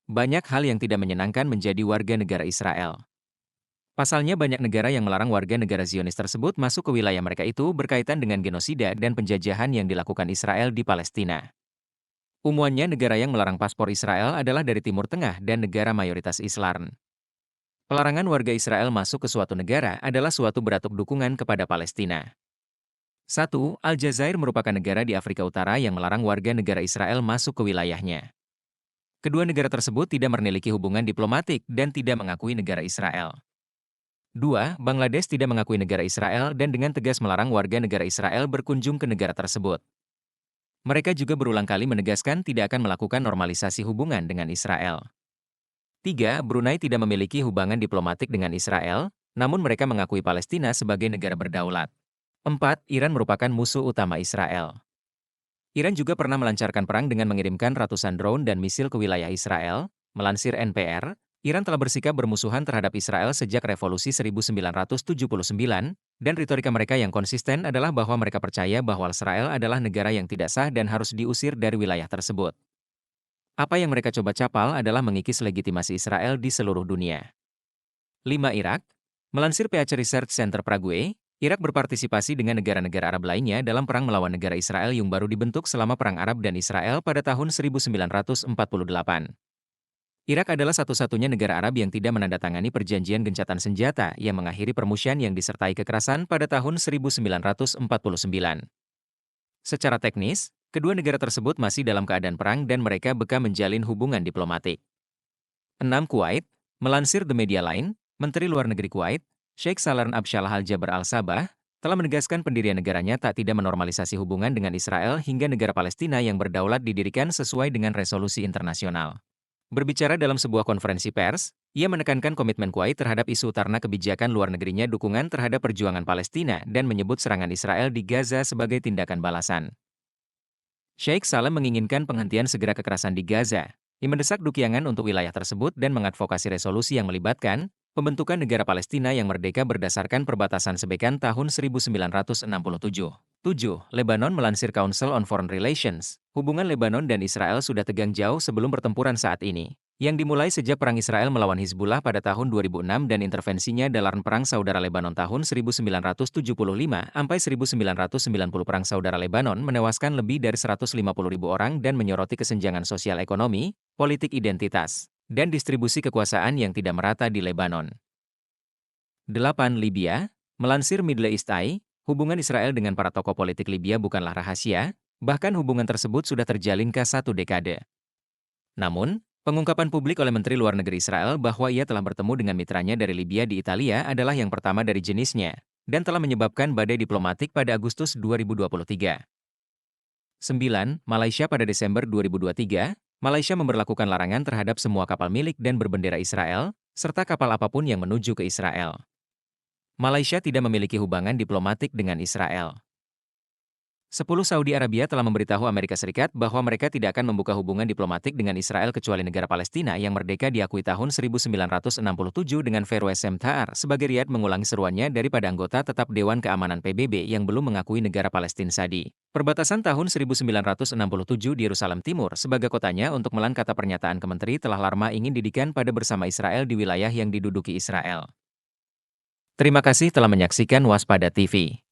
Banyak hal yang tidak menyenangkan menjadi warga negara Israel. Pasalnya banyak negara yang melarang warga negara Zionis tersebut masuk ke wilayah mereka itu berkaitan dengan genosida dan penjajahan yang dilakukan Israel di Palestina. Umumannya negara yang melarang paspor Israel adalah dari Timur Tengah dan negara mayoritas Islam. Pelarangan warga Israel masuk ke suatu negara adalah suatu bentuk dukungan kepada Palestina. 1. Aljazair merupakan negara di Afrika Utara yang melarang warga negara Israel masuk ke wilayahnya. Kedua negara tersebut tidak memiliki hubungan diplomatik dan tidak mengakui negara Israel. 2. Bangladesh tidak mengakui negara Israel dan dengan tegas melarang warga negara Israel berkunjung ke negara tersebut. Mereka juga berulang kali menegaskan tidak akan melakukan normalisasi hubungan dengan Israel. 3. Brunei tidak memiliki hubungan diplomatik dengan Israel, namun mereka mengakui Palestina sebagai negara berdaulat. 4. Iran merupakan musuh utama Israel. Iran juga pernah melancarkan perang dengan mengirimkan ratusan drone dan misil ke wilayah Israel. Melansir NPR, Iran telah bersikap bermusuhan terhadap Israel sejak Revolusi 1979, dan retorika mereka yang konsisten adalah bahwa mereka percaya bahwa Israel adalah negara yang tidak sah dan harus diusir dari wilayah tersebut. Apa yang mereka coba capal adalah mengikis legitimasi Israel di seluruh dunia. 5. Irak. Melansir PH Research Center Prague, Irak berpartisipasi dengan negara-negara Arab lainnya dalam perang melawan negara Israel yang baru dibentuk selama Perang Arab dan Israel pada tahun 1948. Irak adalah satu-satunya negara Arab yang tidak menandatangani perjanjian gencatan senjata yang mengakhiri permusuhan yang disertai kekerasan pada tahun 1949. Secara teknis, kedua negara tersebut masih dalam keadaan perang dan mereka beka menjalin hubungan diplomatik. 6. Kuwait. Melansir The Media Line, Menteri Luar Negeri Kuwait, Sheikh Salarn Abdallah Al-Jaber Al-Sabah, telah menegaskan pendirian negaranya tak tidak menormalisasi hubungan dengan Israel hingga negara Palestina yang berdaulat didirikan sesuai dengan resolusi internasional. Berbicara dalam sebuah konferensi pers, ia menekankan komitmen Kuwait terhadap isu karena kebijakan luar negerinya dukungan terhadap perjuangan Palestina dan menyebut serangan Israel di Gaza sebagai tindakan balasan. Sheikh Salem menginginkan penghentian segera kekerasan di Gaza. Ia mendesak Dukiangan untuk wilayah tersebut dan mengadvokasi resolusi yang melibatkan pembentukan negara Palestina yang merdeka berdasarkan perbatasan Sebekan tahun 1967. 7. Lebanon. Melansir Council on Foreign Relations, hubungan Lebanon dan Israel sudah tegang jauh sebelum pertempuran saat ini, yang dimulai sejak Perang Israel melawan Hizbullah pada tahun 2006 dan intervensinya dalam Perang Saudara Lebanon tahun 1975 sampai 1990. Perang Saudara Lebanon menewaskan lebih dari 150.000 orang dan menyoroti kesenjangan sosial ekonomi, politik identitas, dan distribusi kekuasaan yang tidak merata di Lebanon. 8. Libya. Melansir Middle East Eye, hubungan Israel dengan para tokoh politik Libya bukanlah rahasia, bahkan hubungan tersebut sudah terjalin ke 1 dekade. Namun, pengungkapan publik oleh Menteri Luar Negeri Israel bahwa ia telah bertemu dengan mitranya dari Libya di Italia adalah yang pertama dari jenisnya, dan telah menyebabkan badai diplomatik pada Agustus 2023. 9. Malaysia. Pada Desember 2023, Malaysia memberlakukan larangan terhadap semua kapal milik dan berbendera Israel, serta kapal apapun yang menuju ke Israel. Malaysia tidak memiliki hubungan diplomatik dengan Israel. 10. Saudi Arabia telah memberitahu Amerika Serikat bahwa mereka tidak akan membuka hubungan diplomatik dengan Israel kecuali negara Palestina yang merdeka diakui tahun 1967 dengan Faroe Semtar sebagai Riyadh mengulangi seruannya daripada anggota tetap Dewan Keamanan PBB yang belum mengakui negara Palestina Sadi. Perbatasan tahun 1967 di Yerusalem Timur sebagai kotanya untuk melan kata pernyataan Kementeri telah lama ingin didikan pada bersama Israel di wilayah yang diduduki Israel. Terima kasih telah menyaksikan Waspada TV.